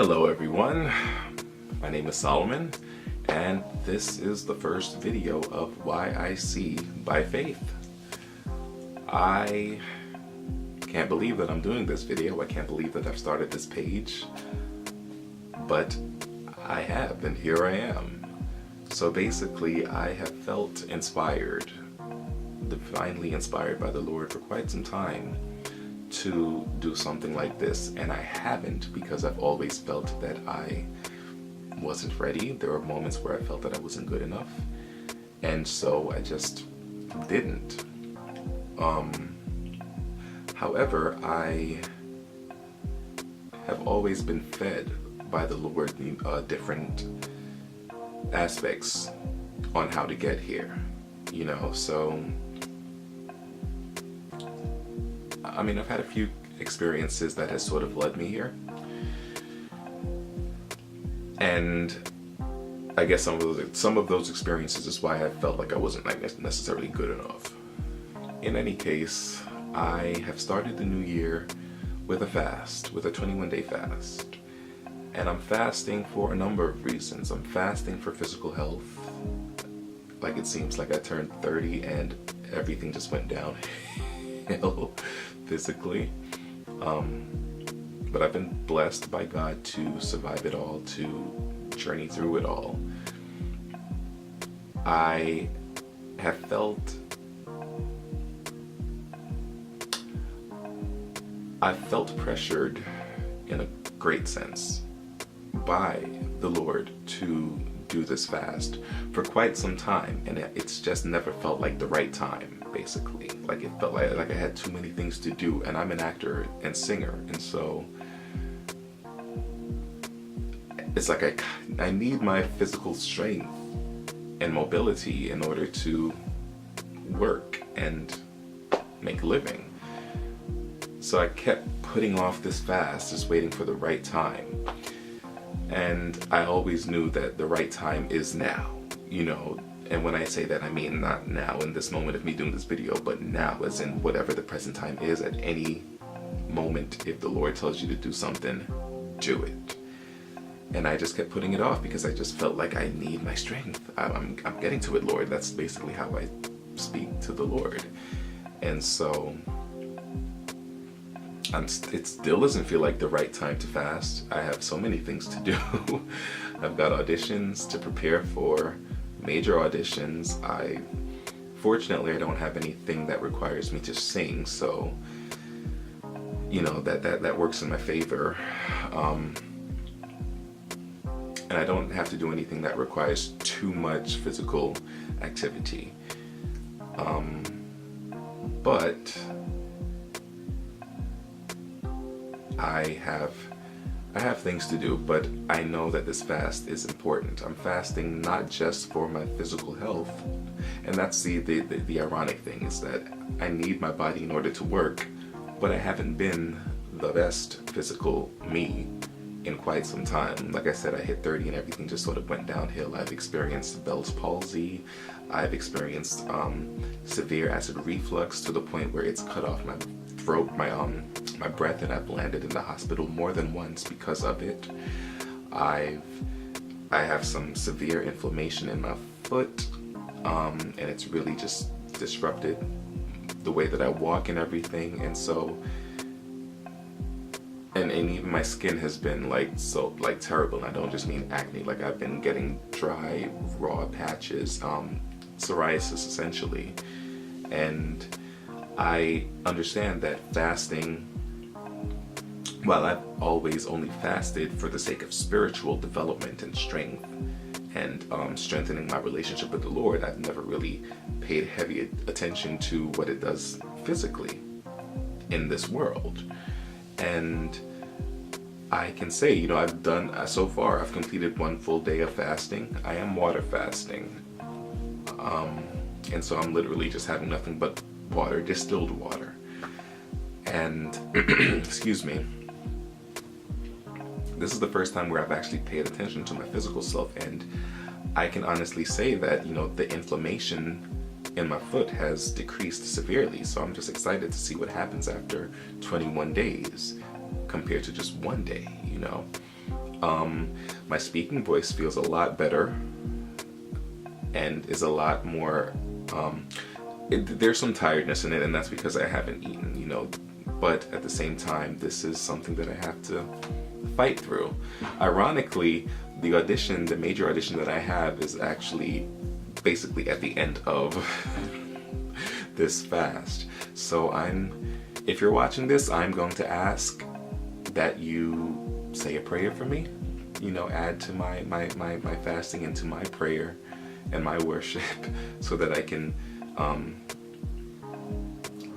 Hello everyone, my name is Solomon, and this is the first video of YIC by Faith. I can't believe that I'm doing this video. I can't believe that I've started this page, but I have, and here I am. So basically, I have felt inspired, divinely inspired by the Lord for quite some time to do something like this, and I haven't, because I've always felt that I wasn't ready. There were moments where I felt that I wasn't good enough, and so I just didn't. However, I have always been fed by the Lord different aspects on how to get here, you know. So I mean, I've had a few experiences that has sort of led me here, and I guess some of those experiences is why I felt like I wasn't necessarily good enough. In any case, I have started the new year with a fast, with a 21-day fast, and I'm fasting for a number of reasons. I'm fasting for physical health. Like, it seems like I turned 30 and everything just went downhill physically, but I've been blessed by God to survive it all, to journey through it all. I have felt pressured in a great sense by the Lord to do this fast for quite some time, and it's just never felt like the right time, basically. Like, it felt like I had too many things to do, and I'm an actor and singer, and so it's like I need my physical strength and mobility in order to work and make a living. So I kept putting off this fast, just waiting for the right time. And I always knew that the right time is now, you know. And when I say that, I mean not now in this moment of me doing this video, but now as in whatever the present time is. At any moment, if the Lord tells you to do something, do it. And I just kept putting it off because I just felt like I need my strength. I'm getting to it, Lord. That's basically how I speak to the Lord. And so it still doesn't feel like the right time to fast. I have so many things to do. I've got auditions to prepare for, major auditions. Fortunately, I don't have anything that requires me to sing, so you know, that works in my favor. And I don't have to do anything that requires too much physical activity. But I have things to do, but I know that this fast is important. I'm fasting not just for my physical health, and that's the ironic thing, is that I need my body in order to work, but I haven't been the best physical me in quite some time. Like I said, I hit 30 and everything just sort of went downhill. I've experienced Bell's palsy. I've experienced severe acid reflux to the point where it's cut off my throat, my breath, and I've landed in the hospital more than once because of it. I have some severe inflammation in my foot, and it's really just disrupted the way that I walk and everything. And so, and even my skin has been like terrible, and I don't just mean acne. Like, I've been getting dry, raw patches, psoriasis essentially. And I understand that fasting, while I've always only fasted for the sake of spiritual development and strength and strengthening my relationship with the Lord, I've never really paid heavy attention to what it does physically in this world. And I can say, you know, so far I've completed one full day of fasting. I am water fasting. And so I'm literally just having nothing but water, distilled water. And, excuse me, this is the first time where I've actually paid attention to my physical self, and I can honestly say that, you know, the inflammation in my foot has decreased severely. So I'm just excited to see what happens after 21 days compared to just one day, you know. My speaking voice feels a lot better and is a lot more, there's some tiredness in it, and that's because I haven't eaten, you know, but at the same time, this is something that I have to fight through. Ironically, the major audition that I have is actually basically at the end of this fast. So if you're watching this, I'm going to ask that you say a prayer for me, you know, add to my fasting into my prayer and my worship so that I can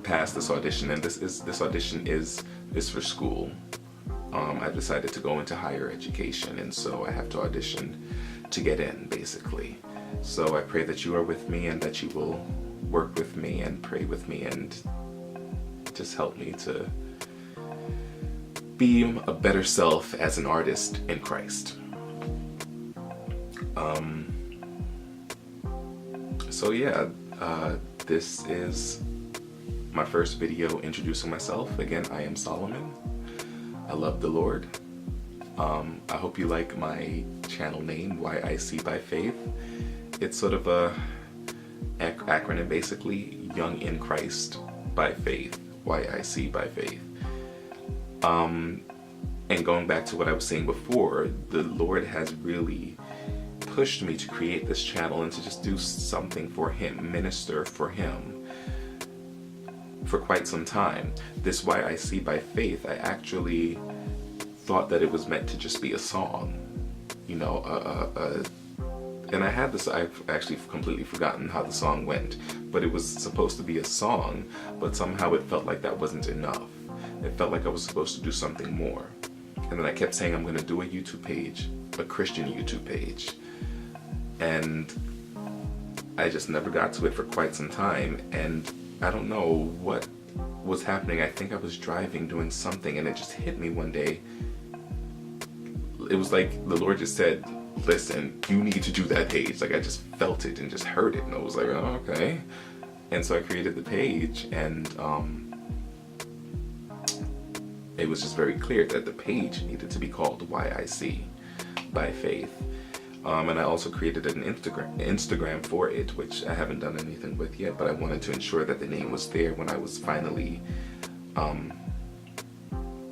pass this audition. And this audition is for school. I've decided to go into higher education, and so I have to audition to get in, basically. So I pray that you are with me and that you will work with me and pray with me and just help me to be a better self as an artist in Christ. So yeah, this is my first video introducing myself. Again, I am Solomon. I love the Lord. I hope you like my channel name, YIC by Faith. It's sort of a acronym, basically, Young in Christ by Faith, YIC by Faith. And going back to what I was saying before, the Lord has really pushed me to create this channel and to just do something for Him, minister for Him, for quite some time. This YIC by Faith, I actually thought that it was meant to just be a song, you know, and I had this, I've actually completely forgotten how the song went, but it was supposed to be a song, but somehow it felt like that wasn't enough. It felt like I was supposed to do something more. And then I kept saying I'm going to do a YouTube page, a Christian YouTube page. And I just never got to it for quite some time, and I don't know what was happening. I think I was driving doing something, and it just hit me one day. It was like the Lord just said, listen, you need to do that page. Like, I just felt it and just heard it, and I was like, oh, okay. And so I created the page, and it was just very clear that the page needed to be called YIC by Faith. And I also created an Instagram for it, which I haven't done anything with yet, but I wanted to ensure that the name was there when I was finally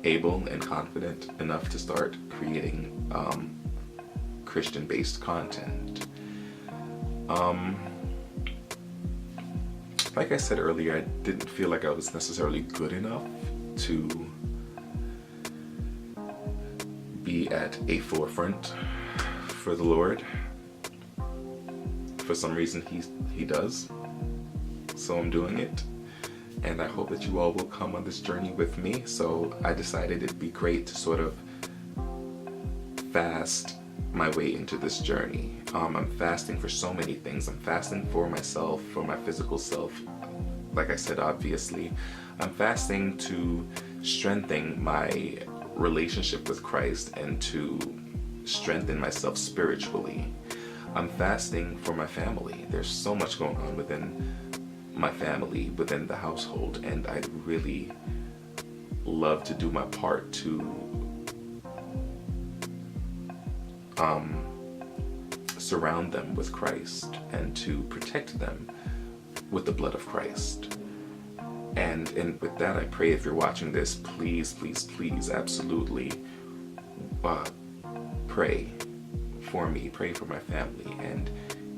able and confident enough to start creating Christian-based content. Like I said earlier, I didn't feel like I was necessarily good enough to be at a forefront for the Lord. For some reason he does, so I'm doing it, and I hope that you all will come on this journey with me. So I decided it'd be great to sort of fast my way into this journey. I'm fasting for so many things. I'm fasting for myself, for my physical self, like I said, obviously. I'm fasting to strengthen my relationship with Christ and to strengthen myself spiritually. I'm fasting for my family. There's so much going on within my family, within the household, and I'd really love to do my part to surround them with Christ and to protect them with the blood of Christ. And with that, I pray, if you're watching this, please, please, please, absolutely pray for me, pray for my family, and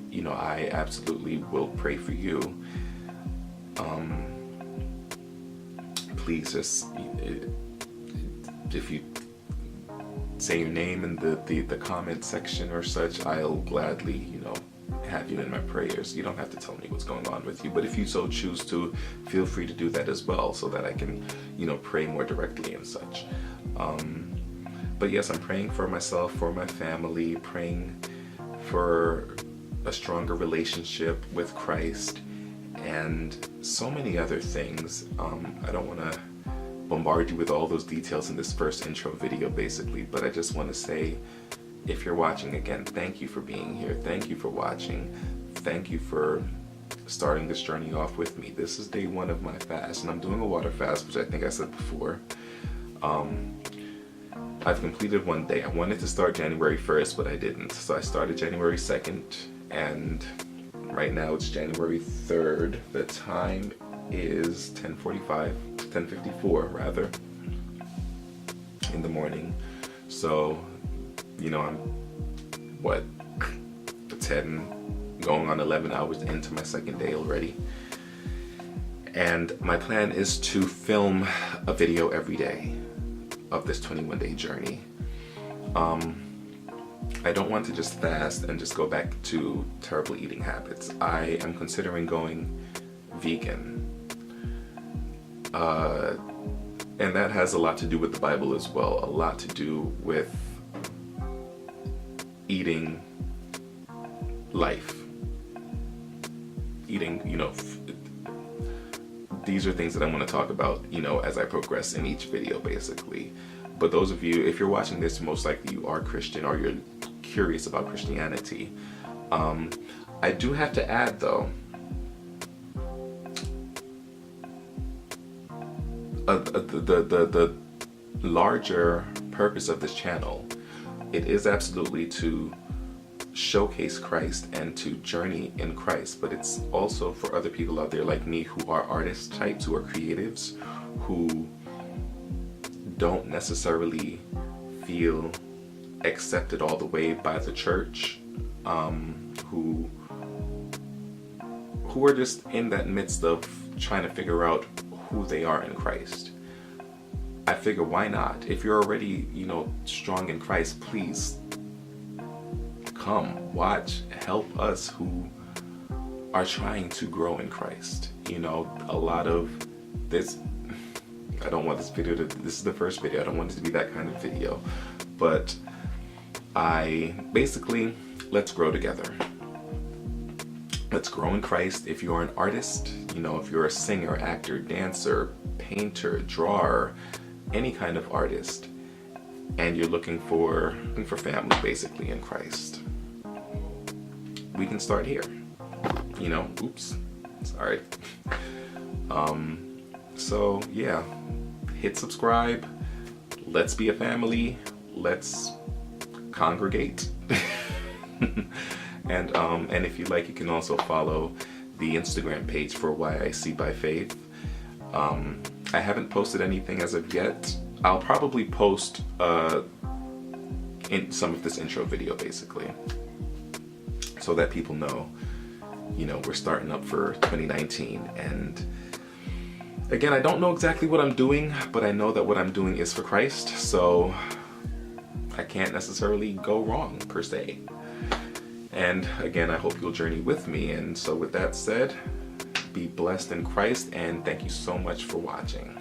you know, I absolutely will pray for you. Please just, if you say your name in the comment section or such, I'll gladly, you know, have you in my prayers. You don't have to tell me what's going on with you, but if you so choose to, feel free to do that as well, so that I can, you know, pray more directly and such. But yes, I'm praying for myself, for my family, praying for a stronger relationship with Christ, and so many other things. I don't want to bombard you with all those details in this first intro video, basically, but I just want to say, if you're watching, again, thank you for being here. Thank you for watching. Thank you for starting this journey off with me. This is day 1 of my fast, and I'm doing a water fast, which I think I said before. I've completed one day. I wanted to start January 1st, but I didn't. So I started January 2nd, and right now it's January 3rd. The time is 10:54 rather, in the morning. So, you know, I'm, what, 10, going on 11 hours into my second day already. And my plan is to film a video every day of this 21-day journey. I don't want to just fast and just go back to terrible eating habits. I am considering going vegan. And that has a lot to do with the Bible as well, a lot to do with eating life. Eating, you know, these are things that I want to talk about, you know, as I progress in each video, basically. But those of you, if you're watching this, most likely you are Christian or you're curious about Christianity. I do have to add, though, the larger purpose of this channel, it is absolutely to showcase Christ and to journey in Christ, but it's also for other people out there like me who are artist types, who are creatives, who don't necessarily feel accepted all the way by the church, who are just in that midst of trying to figure out who they are in Christ. I figure, why not? If you're already, you know, strong in Christ, please come, watch, help us who are trying to grow in Christ. You know, a lot of this, I don't want this video to, this is the first video, I don't want it to be that kind of video, but basically, let's grow together. Let's grow in Christ. If you're an artist, you know, if you're a singer, actor, dancer, painter, drawer, any kind of artist, and you're looking for family, basically, in Christ, we can start here. You know, oops, sorry. So yeah, hit subscribe. Let's be a family. Let's congregate. And if you like, you can also follow the Instagram page for YIC by Faith. I haven't posted anything as of yet. I'll probably post in some of this intro video, basically, so that people know, you know, we're starting up for 2019. And again, I don't know exactly what I'm doing, but I know that what I'm doing is for Christ, so I can't necessarily go wrong, per se. And again, I hope you'll journey with me. And so with that said, be blessed in Christ, and thank you so much for watching.